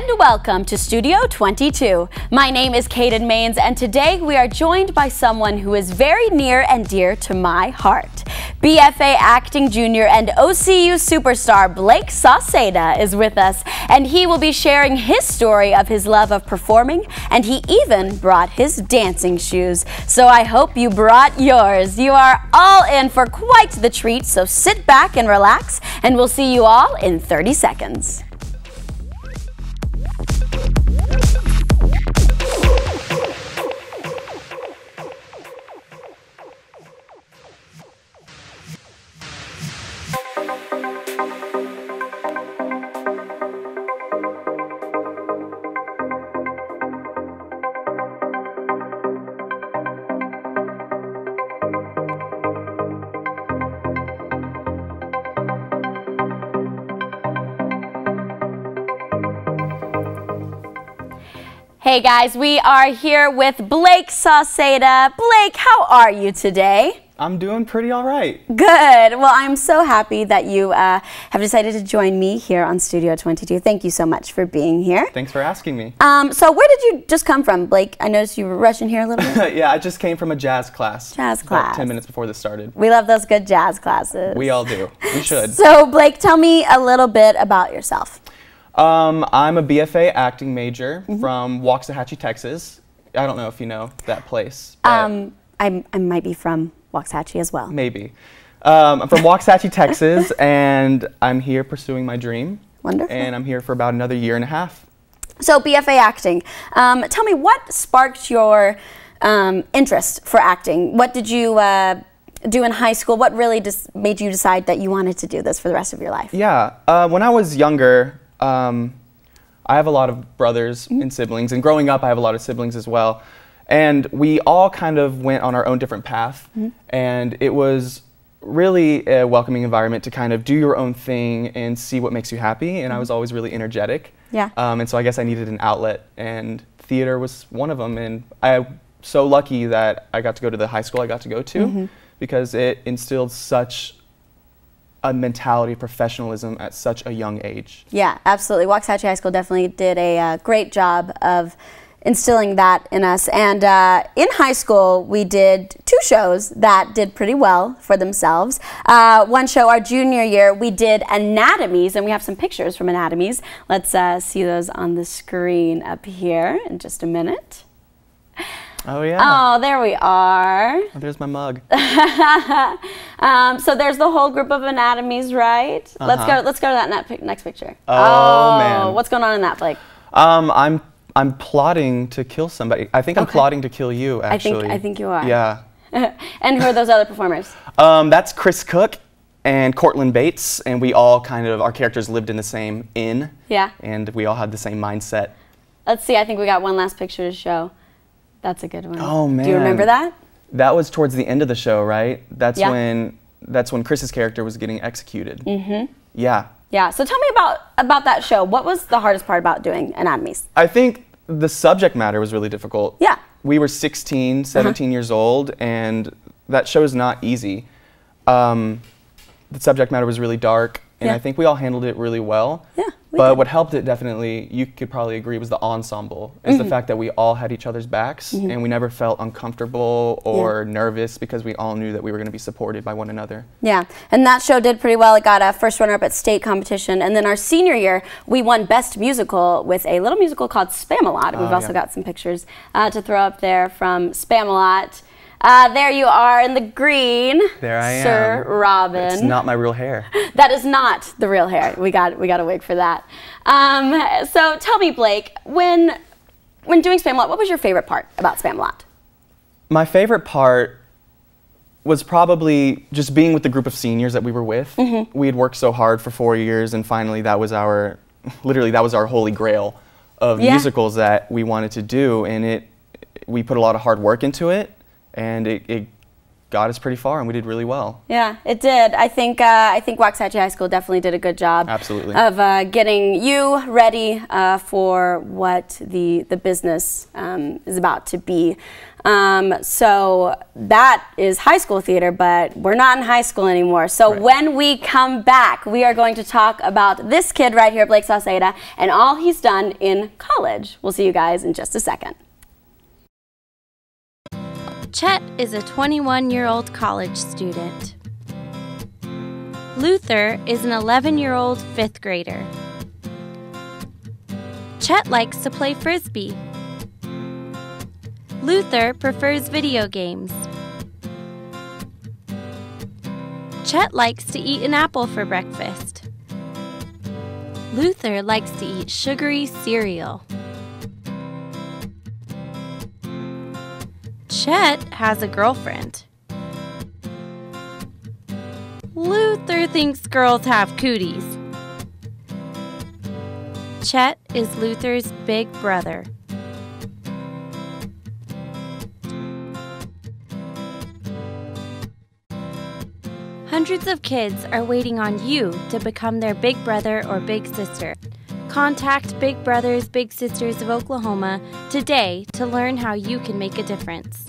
And welcome to Studio 22. My name is Kaiden Maines, and today we are joined by someone who is very near and dear to my heart. BFA acting junior and OCU superstar Blake Sauceda is with us, and he will be sharing his story of his love of performing, and he even brought his dancing shoes. So I hope you brought yours. You are all in for quite the treat, so sit back and relax, and we'll see you all in 30 seconds. Hey guys, we are here with Blake Sauceda. Blake, how are you today? I'm doing pretty all right. Good. Well, I'm so happy that you have decided to join me here on Studio 22. Thank you so much for being here. Thanks for asking me. So where did you just come from, Blake? I noticed you were rushing here a little bit. Yeah, I just came from a jazz class. Jazz class. About 10 minutes before this started. We love those good jazz classes. We all do. We should. So, Blake, tell me a little bit about yourself. I'm a BFA acting major from Waxahachie, Texas. I don't know if you know that place. I might be from Waxahachie as well. Maybe. I'm from Waxahachie, Texas, and I'm here pursuing my dream. Wonderful. And I'm here for about another year and a half. So, BFA acting. Tell me, what sparked your interest for acting? What did you do in high school? What really made you decide that you wanted to do this for the rest of your life? Yeah, when I was younger, I have a lot of brothers and siblings, and growing up I have a lot of siblings as well. And we all kind of went on our own different path, and it was really a welcoming environment to kind of do your own thing and see what makes you happy, and I was always really energetic. Yeah. And so I guess I needed an outlet, and theater was one of them, and I'm so lucky that I got to go to the high school I got to go to, because it instilled such a mentality of professionalism at such a young age. Yeah, absolutely. Waxahachie High School definitely did a great job of instilling that in us. And in high school, we did 2 shows that did pretty well for themselves. One show, our junior year, we did Anatomies, and we have some pictures from Anatomies. Let's see those on the screen up here in just a minute. Oh yeah. Oh, there we are. Oh, there's my mug. So there's the whole group of Anatomies, right? Let's go to that next picture. Oh man. What's going on in that, Blake? I'm plotting to kill somebody. I think I'm plotting to kill you, actually. I think you are. Yeah. And who are those other performers? That's Chris Cook and Cortland Bates, and we all kind of, our characters lived in the same inn. Yeah. And we all had the same mindset. Let's see, I think we got one last picture to show. That's a good one. Oh man. Do you remember that? That was towards the end of the show, right? That's when Chris's character was getting executed. Yeah. Yeah. So tell me about that show. What was the hardest part about doing Anatomies? I think the subject matter was really difficult. Yeah. We were 16, 17 years old, and that show is not easy. The subject matter was really dark, and I think we all handled it really well. Yeah. But what helped it definitely, you could probably agree, was the ensemble. Is the fact that we all had each other's backs, and we never felt uncomfortable or nervous, because we all knew that we were going to be supported by one another. Yeah, and that show did pretty well. It got a first runner-up at state competition, and then our senior year, we won Best Musical with a little musical called Spamalot. And we've also got some pictures to throw up there from Spamalot. There you are in the green. There I am. Sir Robin. It's not my real hair. That is not the real hair. We got a wig for that. So tell me, Blake, when doing Spamalot, what was your favorite part about Spamalot? My favorite part was probably just being with the group of seniors that we were with. We had worked so hard for 4 years, and finally that was our, literally that was our holy grail of musicals that we wanted to do, and we put a lot of hard work into it. And it got us pretty far, and we did really well. Yeah, it did. I think Waxahachie High School definitely did a good job. Absolutely. Of getting you ready for what the business is about to be. So that is high school theater, but we're not in high school anymore. So when we come back, we are going to talk about this kid right here, Blake Sauceda, and all he's done in college. We'll see you guys in just a second. Chet is a 21-year-old college student. Luther is an 11-year-old fifth grader. Chet likes to play frisbee. Luther prefers video games. Chet likes to eat an apple for breakfast. Luther likes to eat sugary cereal. Chet has a girlfriend. Luther thinks girls have cooties. Chet is Luther's big brother. Hundreds of kids are waiting on you to become their big brother or big sister. Contact Big Brothers Big Sisters of Oklahoma today to learn how you can make a difference.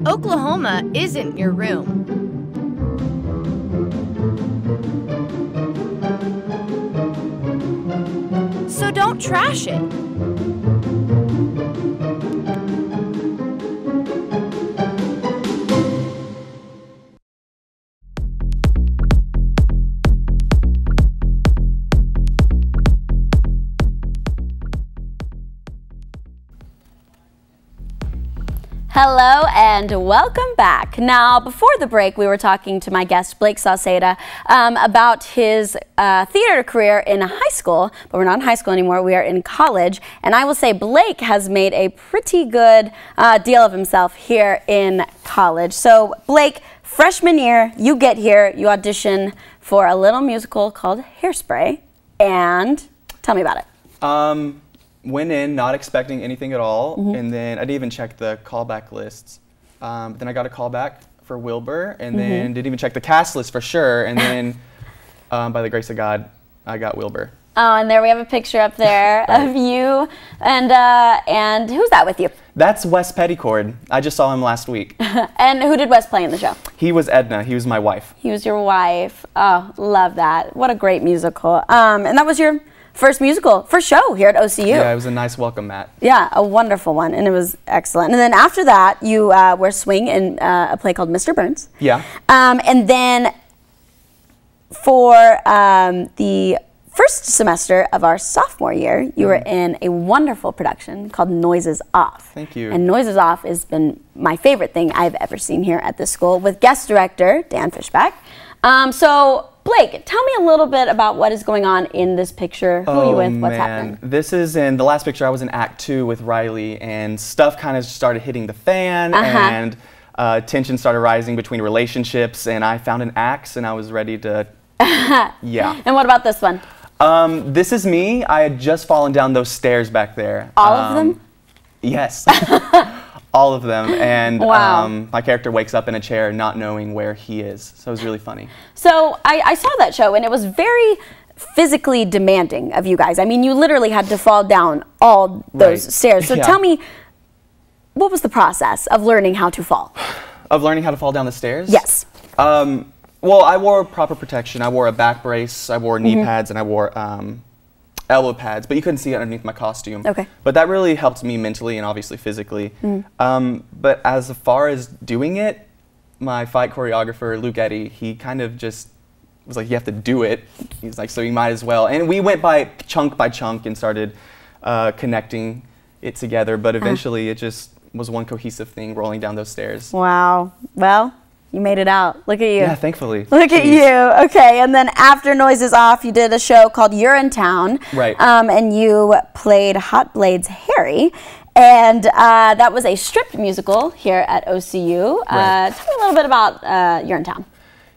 Oklahoma isn't your room. So don't trash it. Hello and welcome back. Now, before the break, we were talking to my guest, Blake Sauceda, about his theater career in high school, but we're not in high school anymore, we are in college, and I will say Blake has made a pretty good deal of himself here in college. So, Blake, freshman year, you get here, you audition for a little musical called Hairspray, and tell me about it. Went in not expecting anything at all, and then I didn't even check the callback lists. Then I got a call back for Wilbur, and then didn't even check the cast list for sure, and then by the grace of God, I got Wilbur. Oh, and there we have a picture up there of you, and who's that with you? That's Wes Petticord. I just saw him last week. And who did Wes play in the show? He was Edna. He was my wife. He was your wife. Oh, love that. What a great musical. And that was your first musical, first show here at OCU. Yeah, it was a nice welcome mat. Yeah, a wonderful one, and it was excellent. And then after that, you were swing in a play called Mr. Burns. Yeah. And then for the first semester of our sophomore year, you were in a wonderful production called Noises Off. Thank you. And Noises Off has been my favorite thing I've ever seen here at this school, with guest director Dan Fishback. So Blake, tell me a little bit about what is going on in this picture. Who are you with? What's happening? This is in the last picture. I was in Act 2 with Riley, and stuff kind of started hitting the fan, and tension started rising between relationships, and I found an axe, and I was ready to, yeah. And what about this one? This is me. I had just fallen down those stairs back there. All of them? Yes. All of them. And wow. My character wakes up in a chair not knowing where he is. So it was really funny. So I saw that show, and it was very physically demanding of you guys. I mean, you literally had to fall down all those stairs. So tell me, what was the process of learning how to fall? Of learning how to fall down the stairs? Yes. Well, I wore proper protection. I wore a back brace, I wore knee pads, and I wore elbow pads, but you couldn't see it underneath my costume. Okay. But that really helped me mentally and obviously physically. But as far as doing it, my fight choreographer, Luke Eddy, he kind of just was like, you have to do it. He's like, so you might as well. And we went by chunk and started connecting it together, but eventually it just was one cohesive thing rolling down those stairs. Wow. Well, you made it out. Look at you. Yeah, thankfully. Look at you. Okay, and then after Noises Off, you did a show called You're in Town. Right. And you played Hot Blade's Harry. And that was a stripped musical here at OCU. Right. Tell me a little bit about You're in Town.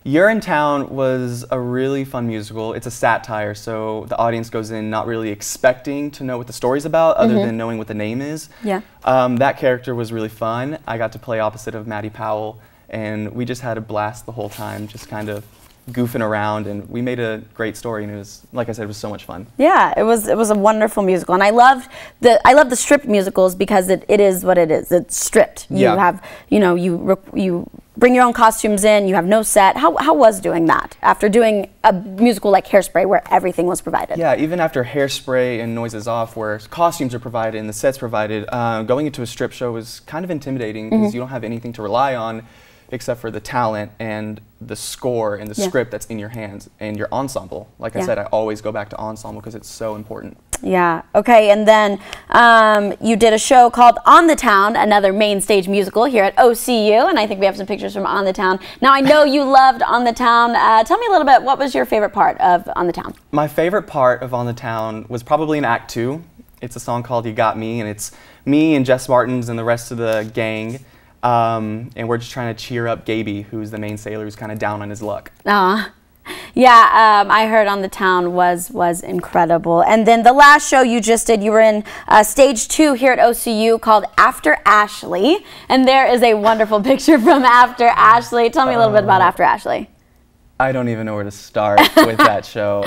You're in Town was a really fun musical. It's a satire, so the audience goes in not really expecting to know what the story's about, other than knowing what the name is. Yeah. That character was really fun. I got to play opposite of Maddie Powell, and we just had a blast the whole time, just kind of goofing around, and we made a great story, and it was, like I said, it was so much fun. Yeah, it was a wonderful musical, and I love the stripped musicals because it is what it is. It's stripped. You have, you know, you bring your own costumes in. You have no set. How was doing that after doing a musical like Hairspray, where everything was provided? Yeah, even after Hairspray and Noises Off, where costumes are provided and the sets provided, going into a strip show was kind of intimidating because you don't have anything to rely on except for the talent and the score and the script that's in your hands and your ensemble. Like I said, I always go back to ensemble because it's so important. Yeah. Okay, and then you did a show called On the Town, another main stage musical here at OCU, and I think we have some pictures from On the Town. Now, I know you loved On the Town. Tell me a little bit, what was your favorite part of On the Town? My favorite part of On the Town was probably in Act 2. It's a song called You Got Me, and it's me and Jess Martins and the rest of the gang. And we're just trying to cheer up Gaby, who's the main sailor who's kind of down on his luck. Yeah, I heard On the Town was incredible. And then the last show you just did, you were in stage 2 here at OCU called After Ashley. And there is a wonderful picture from After Ashley. Tell me a little bit about After Ashley. I don't even know where to start with that show.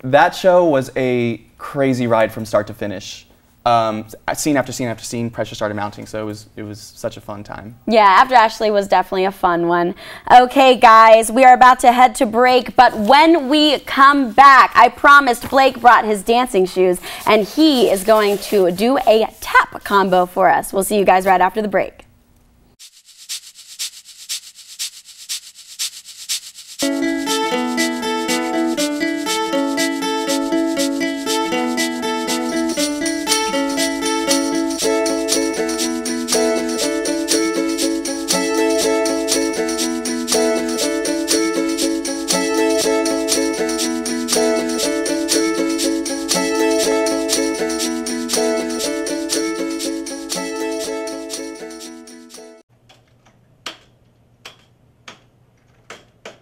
That show was a crazy ride from start to finish. Scene after scene after scene, pressure started mounting, so it was such a fun time. Yeah, After Ashley was definitely a fun one. Okay, guys, we are about to head to break, but when we come back, I promised Blake brought his dancing shoes, and he is going to do a tap combo for us. We'll see you guys right after the break.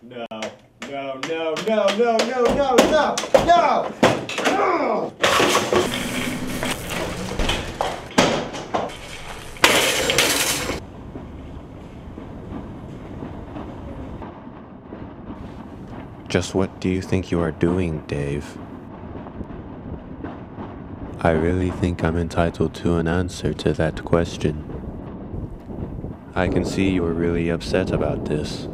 No! Just what do you think you are doing, Dave? I really think I'm entitled to an answer to that question. I can see you are really upset about this.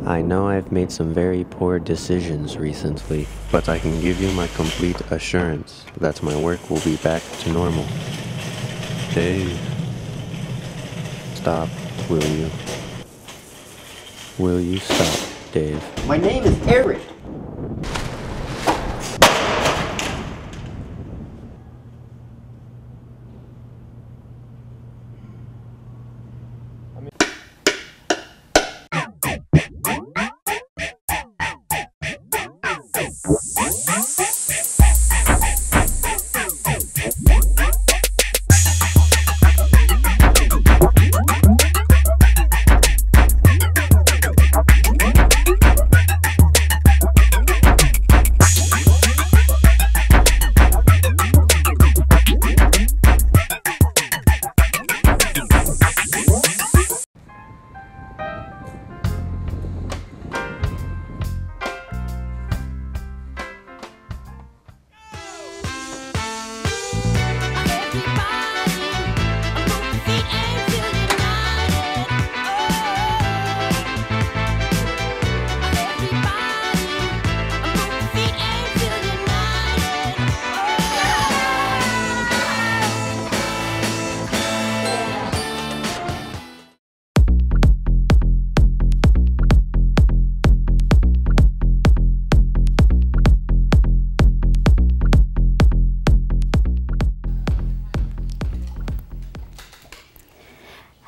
I know I've made some very poor decisions recently, but I can give you my complete assurance that my work will be back to normal. Dave, stop, will you? Will you stop, Dave? My name is Eric.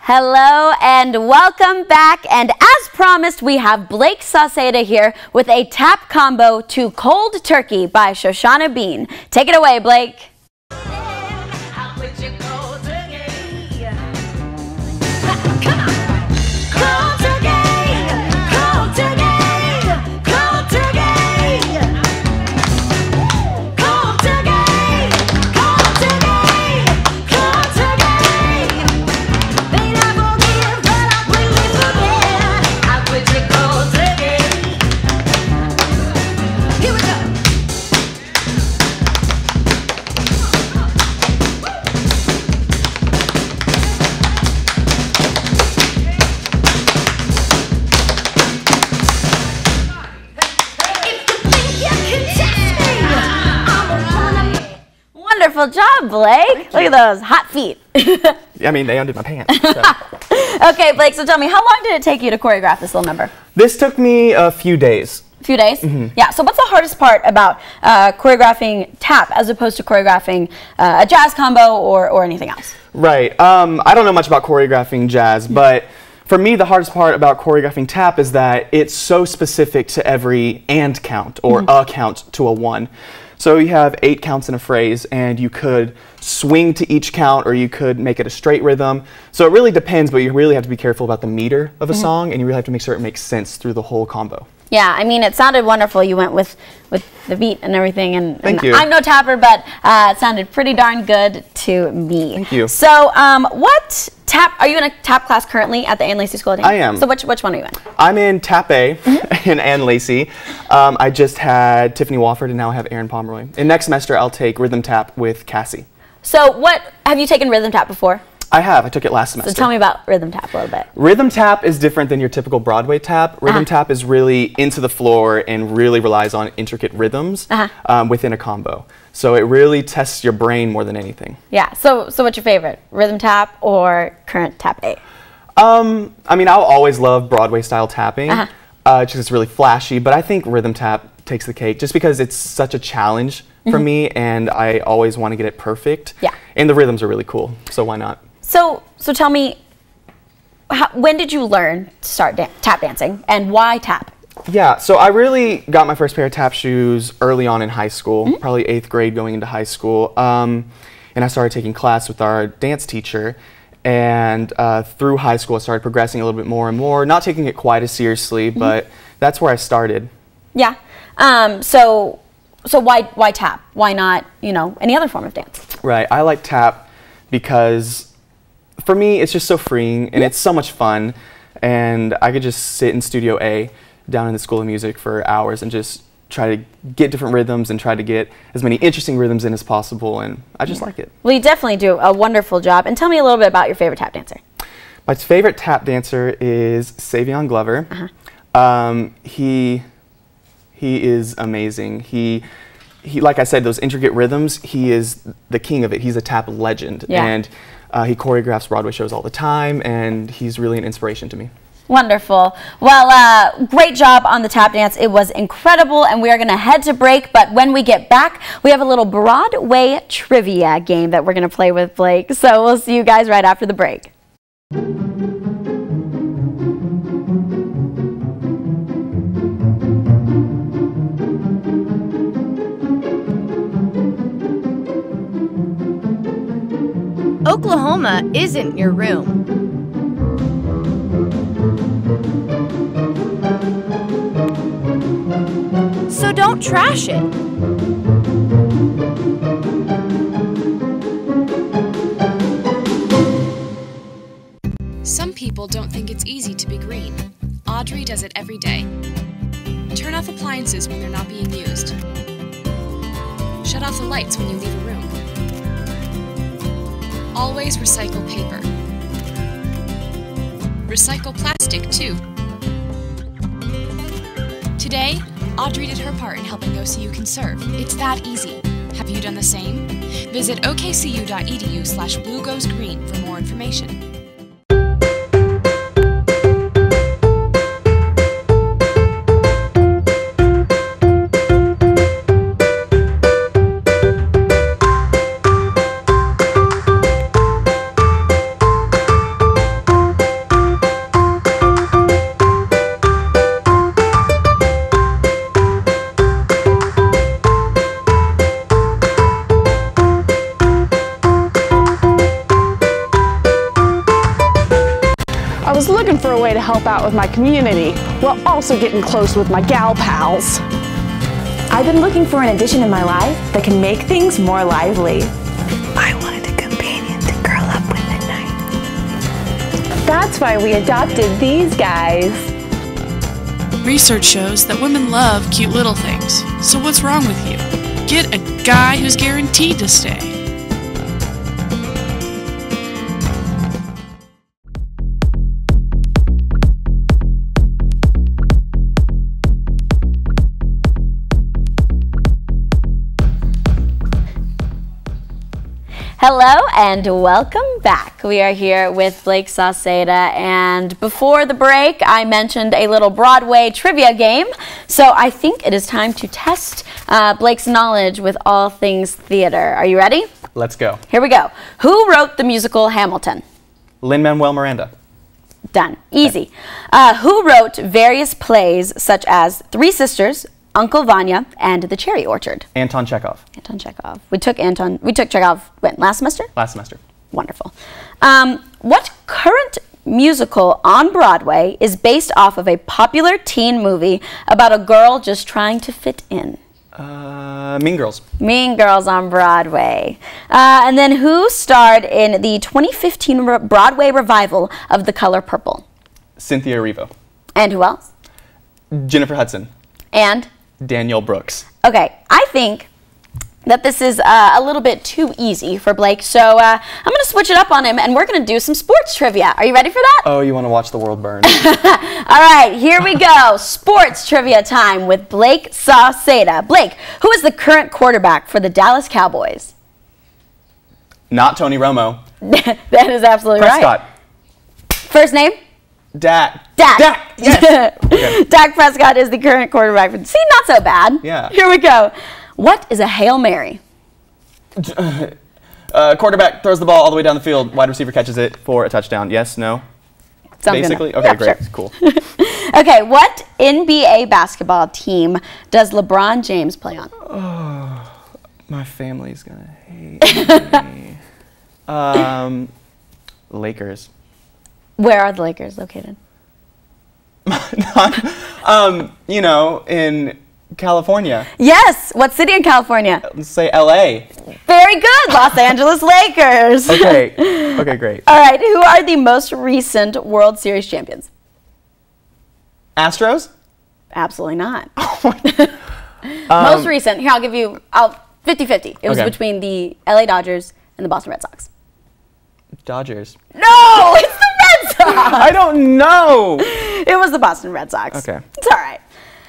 Hello and welcome back, and as promised we have Blake Sauceda here with a tap combo to Cold Turkey by Shoshana Bean. Take it away, Blake. Wonderful job, Blake. Look at those hot feet. I mean, they undid my pants. So. Okay, Blake, so tell me, how long did it take you to choreograph this little number? This took me a few days. A few days? Mm-hmm. Yeah, so what's the hardest part about choreographing tap as opposed to choreographing a jazz combo or anything else? Right. I don't know much about choreographing jazz, but for me, the hardest part about choreographing tap is that it's so specific to every and count or a count to a one. So you have 8 counts in a phrase, and you could swing to each count, or you could make it a straight rhythm. So it really depends, but you really have to be careful about the meter of a song, and you really have to make sure it makes sense through the whole combo. Yeah, I mean, it sounded wonderful. You went with the beat and everything, and Thank you. I'm no tapper, but it sounded pretty darn good to me. Thank you. So, what tap, are you in a tap class currently at the Ann Lacey School of Dance? I am. So which one are you in? I'm in Tap A in Ann Lacey. I just had Tiffany Wofford, and now I have Aaron Pomeroy. And next semester, I'll take Rhythm Tap with Cassie. So have you taken Rhythm Tap before? I have. I took it last semester. So tell me about Rhythm Tap a little bit. Rhythm Tap is different than your typical Broadway tap. Rhythm Tap is really into the floor and really relies on intricate rhythms within a combo. So it really tests your brain more than anything. Yeah. So what's your favorite? Rhythm Tap or current Tap A? I mean, I'll always love Broadway style tapping. Just 'cause it's really flashy, but I think Rhythm Tap takes the cake just because it's such a challenge for me, and I always want to get it perfect. Yeah. And the rhythms are really cool, so why not? So tell me, when did you learn to start tap dancing, and why tap? Yeah, so I really got my first pair of tap shoes early on in high school, probably 8th grade going into high school. And I started taking class with our dance teacher. And through high school, I started progressing a little bit more and more, not taking it quite as seriously, but that's where I started. Yeah. So why tap? Why not, any other form of dance? Right. I like tap because for me, it's just so freeing and it's so much fun. And I could just sit in Studio A down in the School of Music for hours and just try to get different rhythms and try to get as many interesting rhythms in as possible. And I just like it. Well, you definitely do a wonderful job. And tell me a little bit about your favorite tap dancer. My favorite tap dancer is Savion Glover. He is amazing. He, like I said, those intricate rhythms, he is the king of it. He's a tap legend. Yeah. And he choreographs Broadway shows all the time, and he's really an inspiration to me. Wonderful. Well, great job on the tap dance. It was incredible, and we are going to head to break, but when we get back, we have a little Broadway trivia game that we're going to play with Blake. So we'll see you guys right after the break. Oklahoma isn't your room. So don't trash it. Some people don't think it's easy to be green. Audrey does it every day. Turn off appliances when they're not being used. Shut off the lights when you leave a room. Always recycle paper. Recycle plastic, too. Today, Audrey did her part in helping OCU conserve. It's that easy. Have you done the same? Visit okcu.edu/bluegoesgreen for more information. was looking for a way to help out with my community while also getting close with my gal pals. I've been looking for an addition in my life that can make things more lively. I wanted a companion to curl up with at night. That's why we adopted these guys. Research shows that women love cute little things. So what's wrong with you? Get a guy who's guaranteed to stay. Hello and welcome back. We are here with Blake Sauceda, and before the break I mentioned a little Broadway trivia game, so I think it is time to test Blake's knowledge with all things theater. Are you ready? Let's go. Here we go. Who wrote the musical Hamilton? Lin-Manuel Miranda. Done. Easy. Who wrote various plays such as Three Sisters, Uncle Vanya, and The Cherry Orchard? Anton Chekhov. Anton Chekhov. We took Chekhov, when, last semester? Last semester. Wonderful. What current musical on Broadway is based off of a popular teen movie about a girl just trying to fit in? Mean Girls. Mean Girls on Broadway. And then who starred in the 2015 Broadway revival of The Color Purple? Cynthia Erivo. And who else? Jennifer Hudson. And? Danielle Brooks. Okay, I think that this is a little bit too easy for Blake, so I'm going to switch it up on him, and we're going to do some sports trivia. Are you ready for that? Oh, you want to watch the world burn. All right, here we go. Sports trivia time with Blake Sauceda. Blake, who is the current quarterback for the Dallas Cowboys? Not Tony Romo. That is absolutely Prescott. right. First name? Dak. Yes. Okay. Dak Prescott is the current quarterback. See, not so bad. Yeah. Here we go. What is a Hail Mary? Quarterback throws the ball all the way down the field. Wide receiver catches it for a touchdown. Yes, no? Sounds Basically? good. Okay, Yeah, great. sure. Cool. Okay, what NBA basketball team does LeBron James play on? Oh, my family's going to hate me. Lakers. Where are the Lakers located? You know, in California. Yes. What city in California? Let's say LA. Very good. Los Angeles Lakers. Okay. Okay, great. All right. Who are the most recent World Series champions? Astros? Absolutely not. Most recent. Here, I'll give you 50-50. It was between the LA Dodgers and the Boston Red Sox. Dodgers. No, it's the Red Sox. I don't know. It was the Boston Red Sox. Okay. It's all right.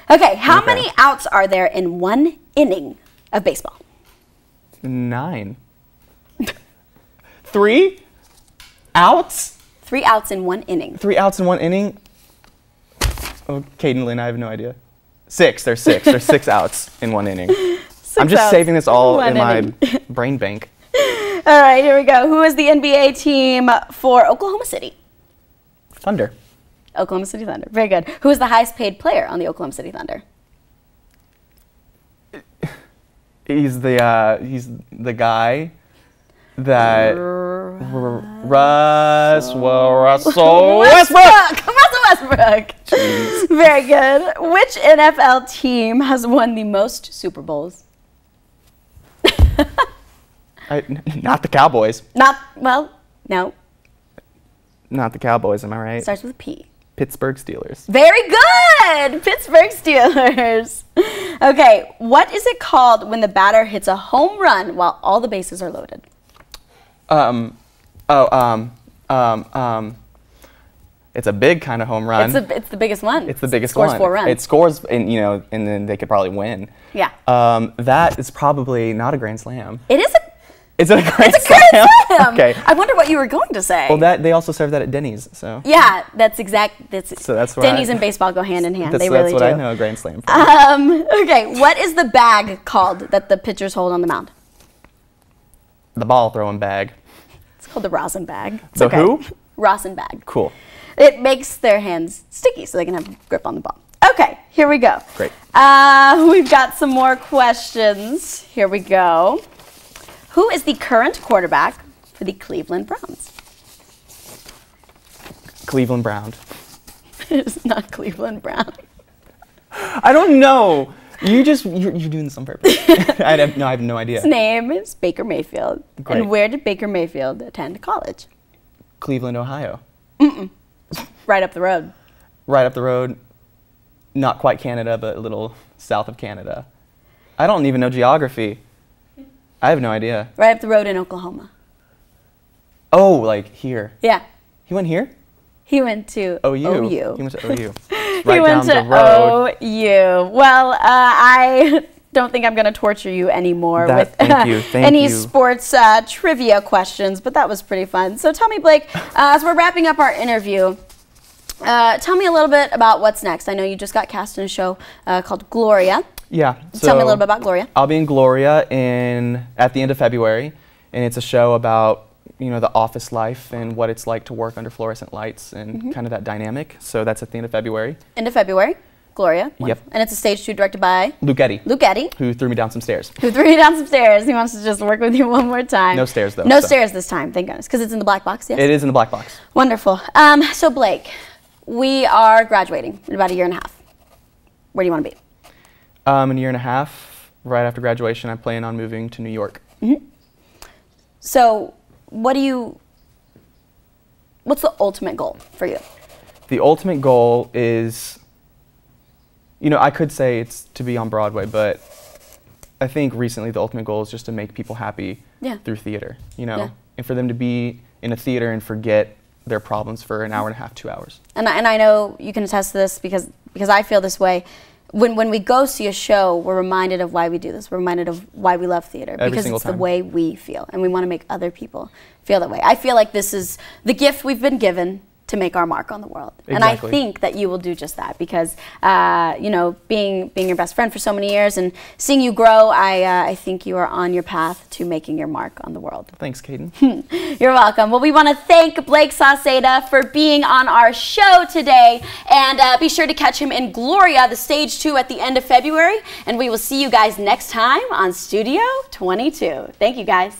Okay, how many outs are there in one inning of baseball? 9. 3 outs? 3 outs in one inning. 3 outs in one inning? Oh, Kaiden, Lynn, I have no idea. 6. There's 6. There's 6 outs in one inning. I'm just saving this all in my brain bank. All right, here we go. Who is the NBA team for Oklahoma City? Thunder. Oklahoma City Thunder. Very good. Who is the highest paid player on the Oklahoma City Thunder? He's the guy that Russell Westbrook. Russell Westbrook. Jeez. Very good. Which NFL team has won the most Super Bowls? Not the Cowboys. No. Not the Cowboys, am I right? Starts with a P. Pittsburgh Steelers. Very good! Pittsburgh Steelers. Okay, what is it called when the batter hits a home run while all the bases are loaded? It's a big kind of home run. It's the biggest one. It's the biggest scores one. 4 runs. It scores, and then they could probably win. Yeah. That is probably not a grand slam. It is a. Is it a grand It's a grand slam. Okay. I wonder what you were going to say. Well, they also serve that at Denny's, so. Yeah, that's exact. So that's where Denny's and baseball go hand in hand. They really do. That's what I know a grand slam from. Okay, what is the bag called that the pitchers hold on the mound? The ball throwing bag. It's called the rosin bag. It's the who? Rosin bag. Cool. It makes their hands sticky so they can have grip on the ball. Okay, here we go. Great. We've got some more questions. Here we go. Who is the current quarterback for the Cleveland Browns? Cleveland Brown. It's not Cleveland Brown. I don't know. You're doing this on purpose. I have no idea. His name is Baker Mayfield. Great. And where did Baker Mayfield attend college? Cleveland, Ohio. Right up the road. Right up the road. Not quite Canada, but a little south of Canada. I don't even know geography. I have no idea. Right up the road in Oklahoma. Oh, like here. Yeah. He went here? He went to OU. OU. He went to OU. He went to OU. Well, I don't think I'm going to torture you anymore with any sports trivia questions, but that was pretty fun. So tell me, Blake, as we're wrapping up our interview, tell me a little bit about what's next. I know you just got cast in a show called Gloria. Yeah. So tell me a little bit about Gloria. I'll be in Gloria at the end of February, and it's a show about the office life and what it's like to work under fluorescent lights and kind of that dynamic. So that's at the end of February. End of February, Gloria. Yep. And it's a stage 2 directed by? Luke Eddy. Luke Eddy. Who threw me down some stairs. Who threw you down some stairs. He wants to just work with you one more time. No stairs, though. No stairs this time, thank goodness, because it's in the black box, yes? It is in the black box. Wonderful. So Blake, we are graduating in about a year and a half. Where do you want to be? In a year and a half, right after graduation, I plan on moving to New York. So what's the ultimate goal for you? The ultimate goal is, I could say it's to be on Broadway, but I think recently the ultimate goal is just to make people happy through theater, and for them to be in a theater and forget their problems for an hour and a half, 2 hours. And I know you can attest to this because I feel this way. When we go see a show, we're reminded of why we do this. We're reminded of why we love theater. Because it's the way we feel, and we want to make other people feel that way. I feel like this is the gift we've been given to make our mark on the world. Exactly. And I think that you will do just that because, being your best friend for so many years and seeing you grow, I think you are on your path to making your mark on the world. Thanks, Kaiden. You're welcome. Well, we want to thank Blake Sauceda for being on our show today, and be sure to catch him in Gloria, the stage 2 at the end of February, and we will see you guys next time on Studio 22. Thank you, guys.